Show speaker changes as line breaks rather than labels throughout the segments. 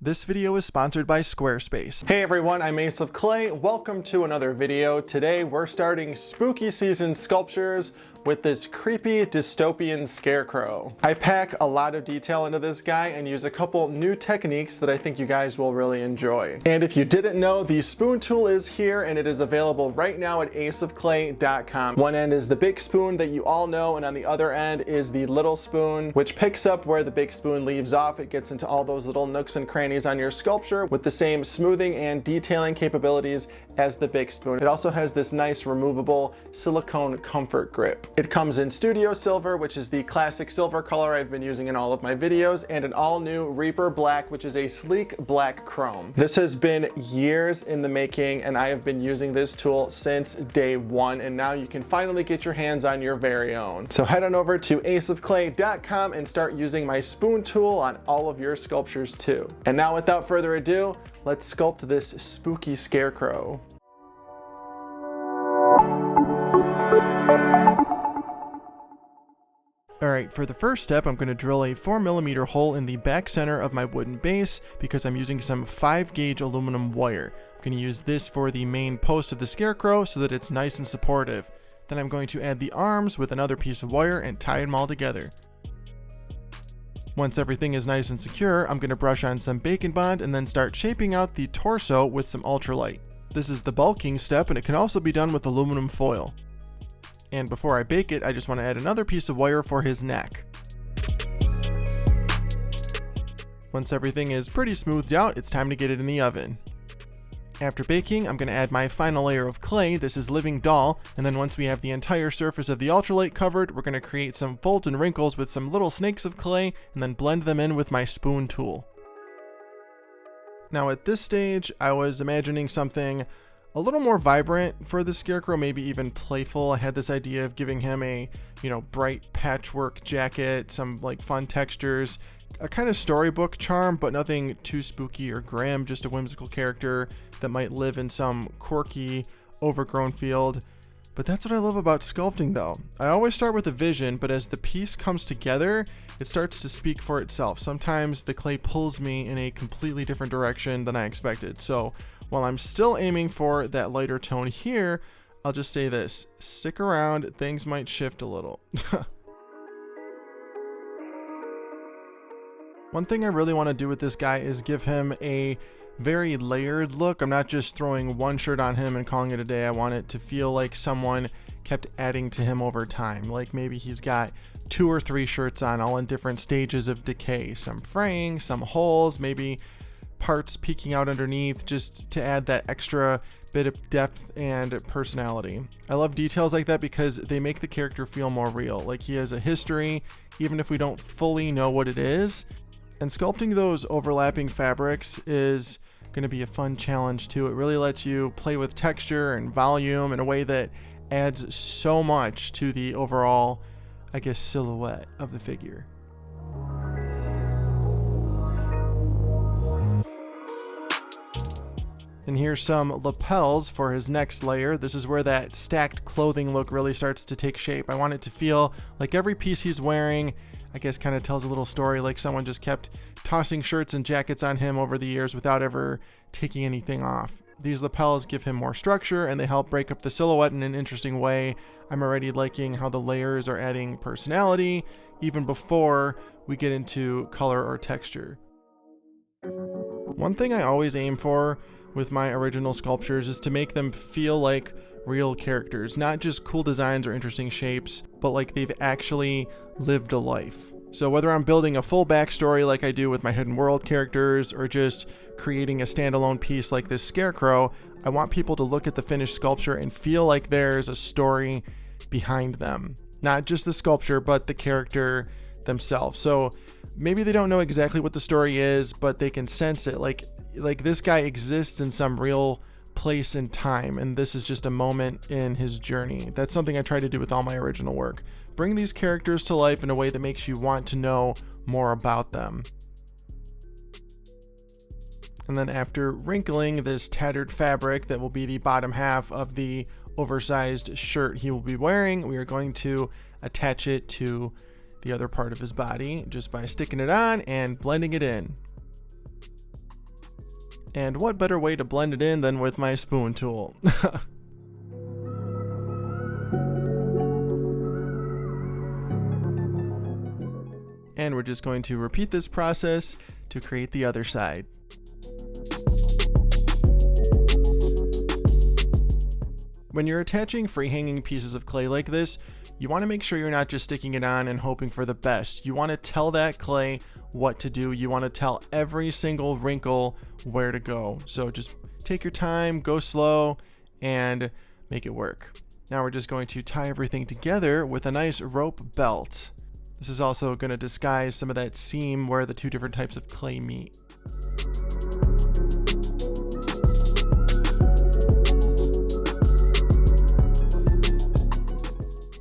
This video is sponsored by Squarespace.
Hey everyone, I'm Ace of Clay. Welcome to another video. Today we're starting spooky season sculptures with this creepy dystopian scarecrow. I pack a lot of detail into this guy and use a couple new techniques that I think you guys will really enjoy. And if you didn't know, the spoon tool is here and it is available right now at aceofclay.com. One end is the big spoon that you all know, and on the other end is the little spoon, which picks up where the big spoon leaves off. It gets into all those little nooks and crannies on your sculpture with the same smoothing and detailing capabilities as the big spoon. It also has this nice removable silicone comfort grip. It comes in Studio Silver, which is the classic silver color I've been using in all of my videos, and an all new Reaper Black, which is a sleek black chrome. This has been years in the making and I have been using this tool since day one, and now you can finally get your hands on your very own. So head on over to aceofclay.com and start using my spoon tool on all of your sculptures too. And now without further ado, let's sculpt this spooky scarecrow.
Alright, for the first step, I'm going to drill a 4mm hole in the back center of my wooden base because I'm using some 5-gauge aluminum wire. I'm going to use this for the main post of the scarecrow so that it's nice and supportive. Then I'm going to add the arms with another piece of wire and tie them all together. Once everything is nice and secure, I'm going to brush on some Bacon Bond and then start shaping out the torso with some ultralight. This is the bulking step, and it can also be done with aluminum foil. And before I bake it, I just want to add another piece of wire for his neck. Once everything is pretty smoothed out, it's time to get it in the oven. After baking, I'm going to add my final layer of clay. This is Living Doll, and then once we have the entire surface of the ultralight covered, we're going to create some folds and wrinkles with some little snakes of clay and then blend them in with my spoon tool. Now at this stage, I was imagining something a little more vibrant for the scarecrow, maybe even playful. I had this idea of giving him a, bright patchwork jacket, some like fun textures, a kind of storybook charm, but nothing too spooky or grim, just a whimsical character that might live in some quirky, overgrown field. But that's what I love about sculpting though. I always start with a vision, but as the piece comes together, it starts to speak for itself. Sometimes the clay pulls me in a completely different direction than I expected. So while I'm still aiming for that lighter tone here, I'll just say this: stick around, things might shift a little. One thing I really want to do with this guy is give him a very layered look. I'm not just throwing one shirt on him and calling it a day. I want it to feel like someone kept adding to him over time. Like maybe he's got 2 or 3 shirts on, all in different stages of decay. Some fraying, some holes, maybe parts peeking out underneath, just to add that extra bit of depth and personality. I love details like that because they make the character feel more real, like he has a history, even if we don't fully know what it is. And sculpting those overlapping fabrics is going to be a fun challenge too. It really lets you play with texture and volume in a way that adds so much to the overall, silhouette of the figure. And here's some lapels for his next layer. This is where that stacked clothing look really starts to take shape. I want it to feel like every piece he's wearing, kind of tells a little story, like someone just kept tossing shirts and jackets on him over the years without ever taking anything off. These lapels give him more structure and they help break up the silhouette in an interesting way. I'm already liking how the layers are adding personality even before we get into color or texture. One thing I always aim for with my original sculptures is to make them feel like real characters, not just cool designs or interesting shapes, but like they've actually lived a life. So whether I'm building a full backstory like I do with my Hidden World characters, or just creating a standalone piece like this scarecrow, I want people to look at the finished sculpture and feel like there's a story behind them. Not just the sculpture, but the character themselves. So maybe they don't know exactly what the story is, but they can sense it. Like this guy exists in some real place and time, and this is just a moment in his journey. That's something I try to do with all my original work. Bring these characters to life in a way that makes you want to know more about them. And then after wrinkling this tattered fabric that will be the bottom half of the oversized shirt he will be wearing, we are going to attach it to the other part of his body just by sticking it on and blending it in. And what better way to blend it in than with my spoon tool? And we're just going to repeat this process to create the other side. When you're attaching free-hanging pieces of clay like this, you want to make sure you're not just sticking it on and hoping for the best. You want to tell that clay what to do. You want to tell every single wrinkle where to go. So just take your time, go slow, and make it work. Now we're just going to tie everything together with a nice rope belt. This is also going to disguise some of that seam where the two different types of clay meet.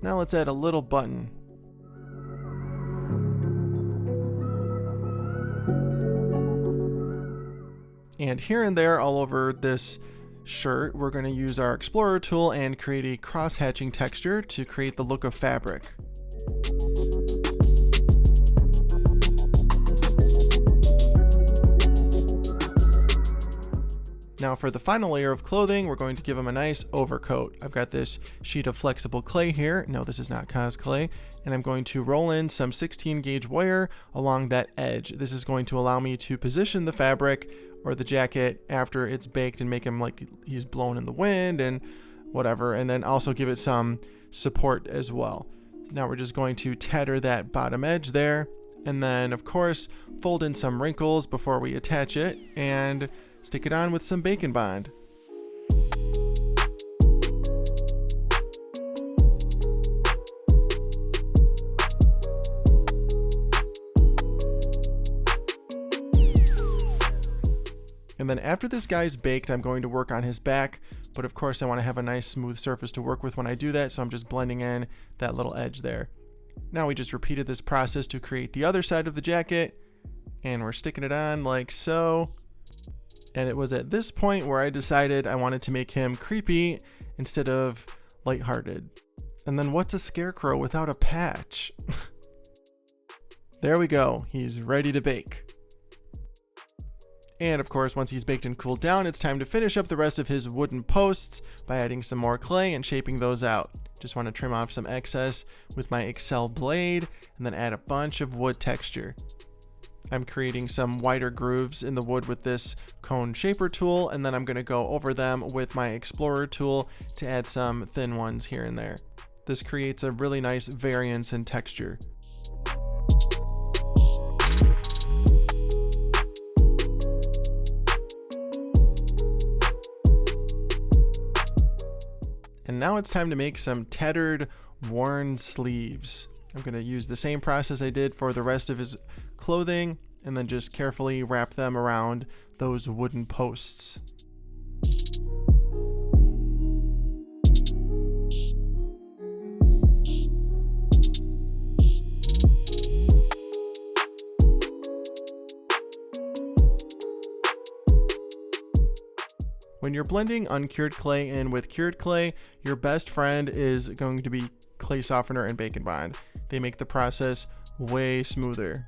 Now let's add a little button. And here and there all over this shirt, we're going to use our Explorer tool and create a cross-hatching texture to create the look of fabric. Now for the final layer of clothing, we're going to give them a nice overcoat. I've got this sheet of flexible clay here. No, this is not Cos clay. And I'm going to roll in some 16 gauge wire along that edge. This is going to allow me to position the fabric or the jacket after it's baked and make him like he's blown in the wind and whatever. And then also give it some support as well. Now we're just going to tether that bottom edge there. And then of course, fold in some wrinkles before we attach it and stick it on with some bacon bond. And then after this guy's baked, I'm going to work on his back, but of course I want to have a nice smooth surface to work with when I do that, so I'm just blending in that little edge there. Now we just repeated this process to create the other side of the jacket, and we're sticking it on like so. And it was at this point where I decided I wanted to make him creepy instead of lighthearted. And then what's a scarecrow without a patch? There we go, he's ready to bake. And of course, once he's baked and cooled down, it's time to finish up the rest of his wooden posts by adding some more clay and shaping those out. Just want to trim off some excess with my Excel blade and then add a bunch of wood texture. I'm creating some wider grooves in the wood with this cone shaper tool, and then I'm going to go over them with my Explorer tool to add some thin ones here and there. This creates a really nice variance in texture. And now it's time to make some tattered, worn sleeves. I'm going to use the same process I did for the rest of his clothing and then just carefully wrap them around those wooden posts. When you're blending uncured clay in with cured clay, your best friend is going to be clay softener and bacon bond. They make the process way smoother.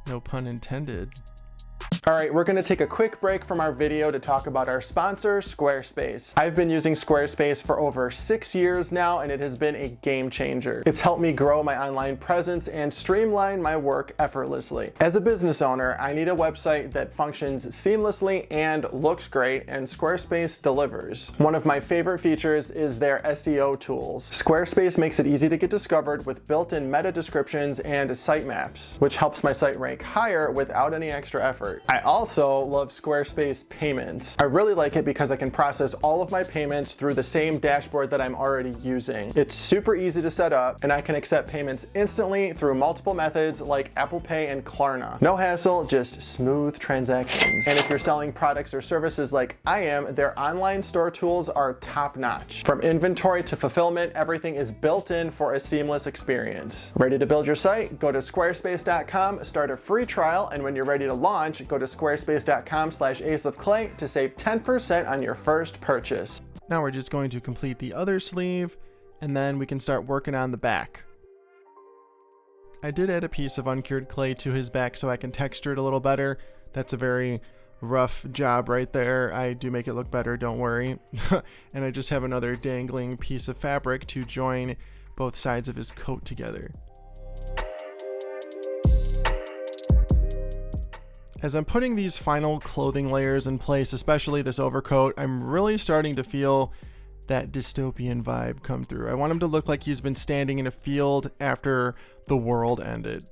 No pun intended.
All right, we're gonna take a quick break from our video to talk about our sponsor, Squarespace. I've been using Squarespace for over 6 years now, and it has been a game changer. It's helped me grow my online presence and streamline my work effortlessly. As a business owner, I need a website that functions seamlessly and looks great, and Squarespace delivers. One of my favorite features is their SEO tools. Squarespace makes it easy to get discovered with built-in meta descriptions and sitemaps, which helps my site rank higher without any extra effort. I also love Squarespace Payments. I really like it because I can process all of my payments through the same dashboard that I'm already using. It's super easy to set up, and I can accept payments instantly through multiple methods like Apple Pay and Klarna. No hassle, just smooth transactions. And if you're selling products or services like I am, their online store tools are top-notch. From inventory to fulfillment, everything is built in for a seamless experience. Ready to build your site? Go to squarespace.com, start a free trial, and when you're ready to launch, go to squarespace.com/aceofclay to save 10% on your first purchase.
Now we're just going to complete the other sleeve, and then we can start working on the back. I did add a piece of uncured clay to his back so I can texture it a little better. That's a very rough job right there. I do make it look better, don't worry. And I just have another dangling piece of fabric to join both sides of his coat together. As I'm putting these final clothing layers in place, especially this overcoat, I'm really starting to feel that dystopian vibe come through. I want him to look like he's been standing in a field after the world ended.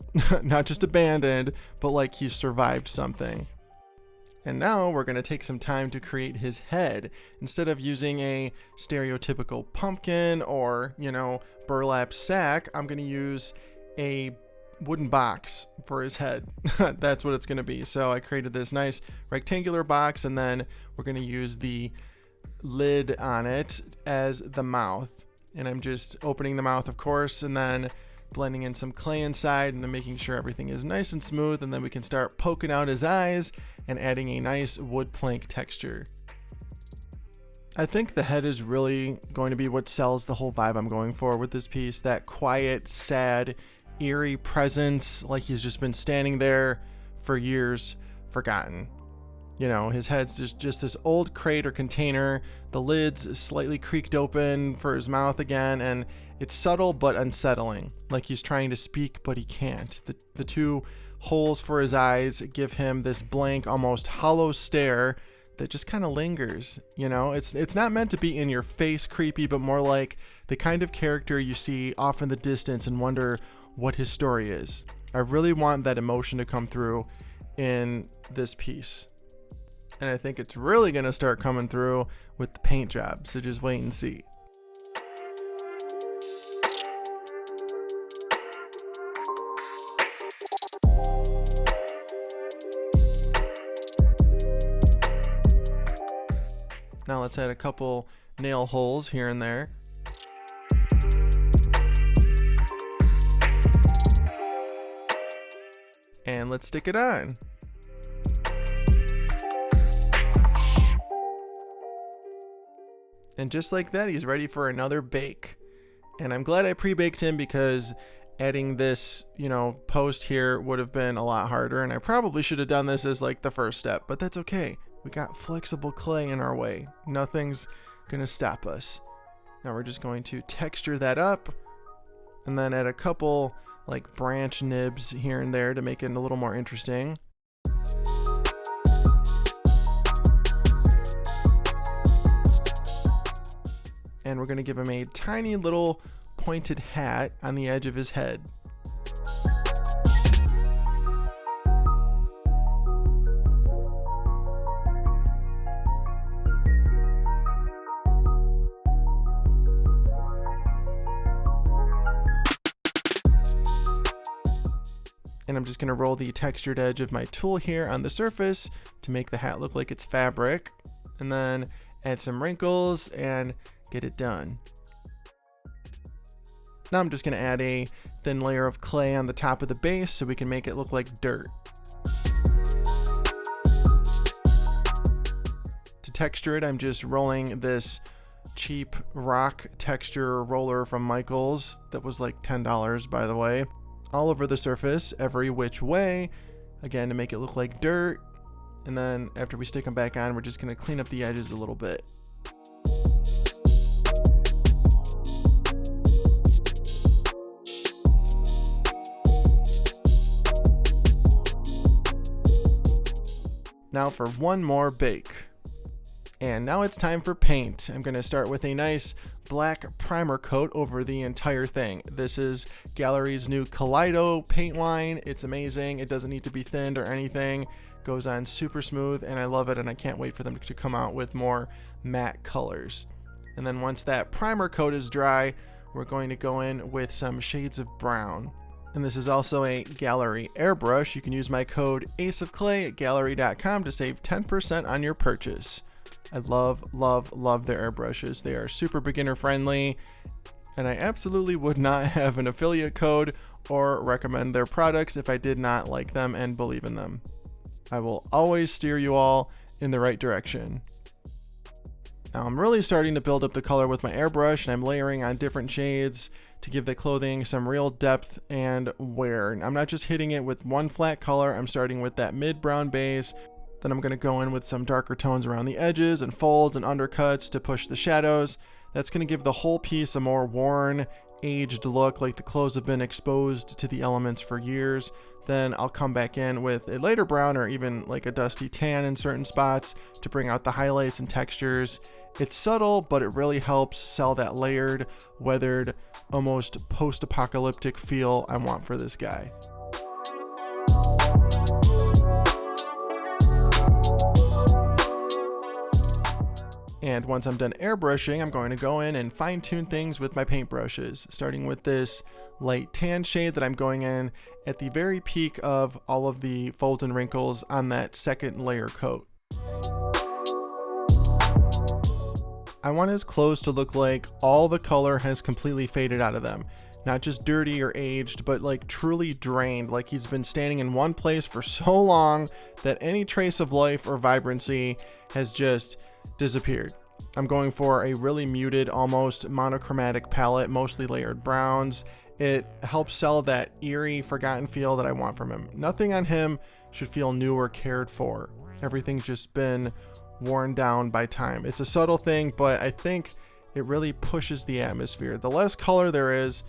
Not just abandoned, but like he's survived something. And now we're going to take some time to create his head. Instead of using a stereotypical pumpkin or, burlap sack, I'm going to use a wooden box for his head. That's what it's going to be. So I created this nice rectangular box, and then we're going to use the lid on it as the mouth. And I'm just opening the mouth, of course, and then blending in some clay inside, and then making sure everything is nice and smooth, and then we can start poking out his eyes and adding a nice wood plank texture. I think the head is really going to be what sells the whole vibe I'm going for with this piece. That quiet, sad, eerie presence, like he's just been standing there for years, forgotten. His head's just this old crate or container. The lid's slightly creaked open for his mouth again, and it's subtle but unsettling, like he's trying to speak but he can't. The two holes for his eyes give him this blank, almost hollow stare that just kind of lingers. It's not meant to be in your face creepy, but more like the kind of character you see off in the distance and wonder what his story is. I really want that emotion to come through in this piece. And I think it's really going to start coming through with the paint job, so just wait and see. Now let's add a couple nail holes here and there. And let's stick it on. And just like that, he's ready for another bake. And I'm glad I pre-baked him, because adding this, post here would have been a lot harder. And I probably should have done this as like the first step, but that's okay. We got flexible clay in our way. Nothing's gonna stop us. Now we're just going to texture that up, and then add a couple like branch nibs here and there to make it a little more interesting. And we're going to give him a tiny little pointed hat on the edge of his head. And I'm just going to roll the textured edge of my tool here on the surface to make the hat look like it's fabric, and then add some wrinkles and get it done. Now I'm just going to add a thin layer of clay on the top of the base so we can make it look like dirt. To texture it, I'm just rolling this cheap rock texture roller from Michaels that was like $10, by the way, all over the surface, every which way, again to make it look like dirt. And then after we stick them back on, we're just going to clean up the edges a little bit. Now for one more bake. And now it's time for paint. I'm going to start with a nice black primer coat over the entire thing. This is Gallery's new Kaleido paint line. It's amazing. It doesn't need to be thinned or anything. Goes on super smooth, and I love it, and I can't wait for them to come out with more matte colors. And then once that primer coat is dry, we're going to go in with some shades of brown. And this is also a Gallery airbrush. You can use my code aceofclay at gallery.com to save 10% on your purchase. I love their airbrushes. They are super beginner friendly, and I absolutely would not have an affiliate code or recommend their products if I did not like them and believe in them. I will always steer you all in the right direction. Now I'm really starting to build up the color with my airbrush, and I'm layering on different shades to give the clothing some real depth and wear. And I'm not just hitting it with one flat color. I'm starting with that mid brown base, Then I'm going to go in with some darker tones around the edges and folds and undercuts to push the shadows. That's going to give the whole piece a more worn, aged look, like the clothes have been exposed to the elements for years. Then I'll come back in with a lighter brown or even like a dusty tan in certain spots to bring out the highlights and textures. It's subtle, but it really helps sell that layered, weathered, almost post-apocalyptic feel I want for this guy. And once I'm done airbrushing, I'm going to go in and fine-tune things with my paintbrushes, starting with this light tan shade that I'm going in at the very peak of all of the folds and wrinkles on that second layer coat. I want his clothes to look like all the color has completely faded out of them. Not just dirty or aged, but like truly drained, like he's been standing in one place for so long that any trace of life or vibrancy has just disappeared. I'm going for a really muted, almost monochromatic palette, mostly layered browns. It helps sell that eerie, forgotten feel that I want from him. Nothing on him should feel new or cared for. Everything's just been worn down by time. It's a subtle thing, but I think it really pushes the atmosphere. The less color there is,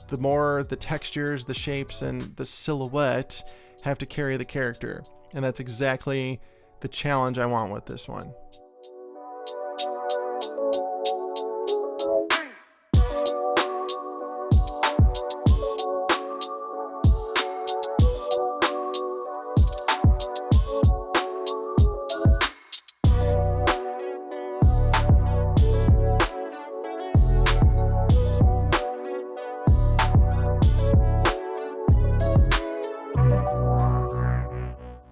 the more the textures, the shapes, and the silhouette have to carry the character. And that's exactly the challenge I want with this one.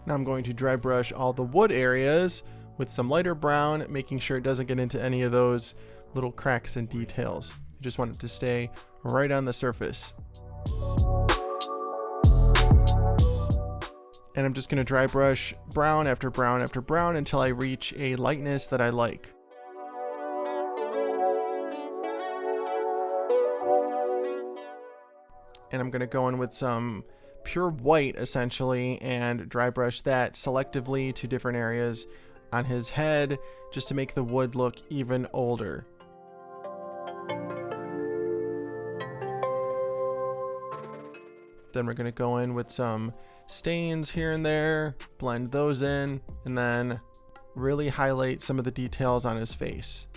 Now I'm going to dry brush all the wood areas with some lighter brown, making sure it doesn't get into any of those little cracks and details. I just want it to stay right on the surface. And I'm just going to dry brush brown after brown after brown until I reach a lightness that I like. And I'm going to go in with some pure white essentially and dry brush that selectively to different areas on his head just to make the wood look even older. Then we're going to go in with some stains here and there, blend those in, and then really highlight some of the details on his face.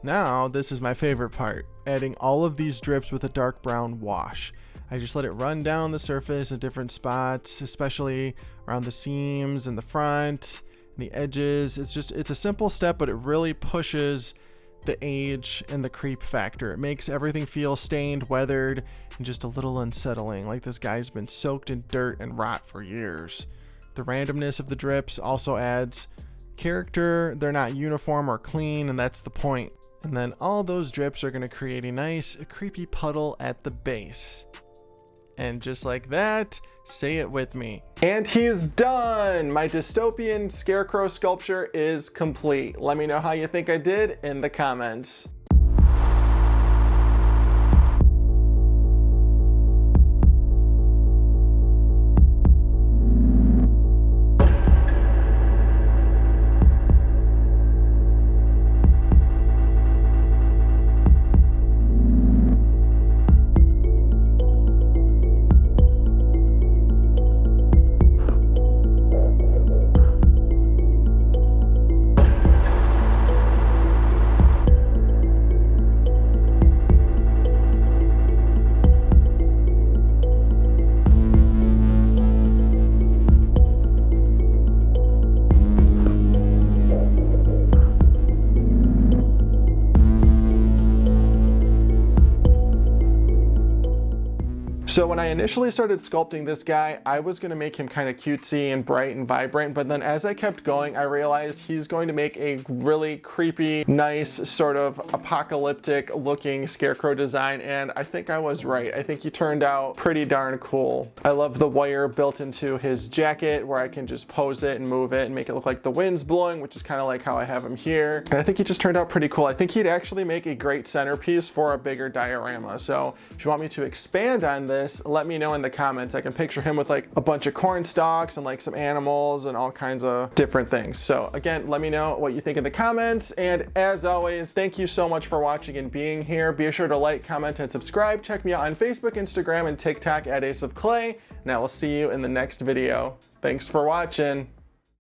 Now, this is my favorite part, adding all of these drips with a dark brown wash. I just let it run down the surface in different spots, especially around the seams and the front, and the edges. It's a simple step, but it really pushes the age and the creep factor. It makes everything feel stained, weathered, and just a little unsettling, like this guy's been soaked in dirt and rot for years. The randomness of the drips also adds character. They're not uniform or clean, and that's the point. And then all those drips are going to create a nice, creepy puddle at the base. And just like that, say it with me.
And he's done! My dystopian Scarecrow sculpture is complete. Let me know how you think I did in the comments. So when I initially started sculpting this guy, I was going to make him kind of cutesy and bright and vibrant, but then as I kept going, I realized he's going to make a really creepy, nice, sort of apocalyptic looking Scarecrow design, and I think I was right. I think he turned out pretty darn cool. I love the wire built into his jacket where I can just pose it and move it and make it look like the wind's blowing, which is kind of like how I have him here. And I think he just turned out pretty cool. I think he'd actually make a great centerpiece for a bigger diorama. So if you want me to expand on this, let me know in the comments. I can picture him with like a bunch of corn stalks and like some animals and all kinds of different things. So again, let me know what you think in the comments. And as always, thank you so much for watching and being here. Be sure to like, comment, and subscribe. Check me out on Facebook, Instagram, and TikTok at Ace of Clay. And I will see you in the next video. Thanks for watching.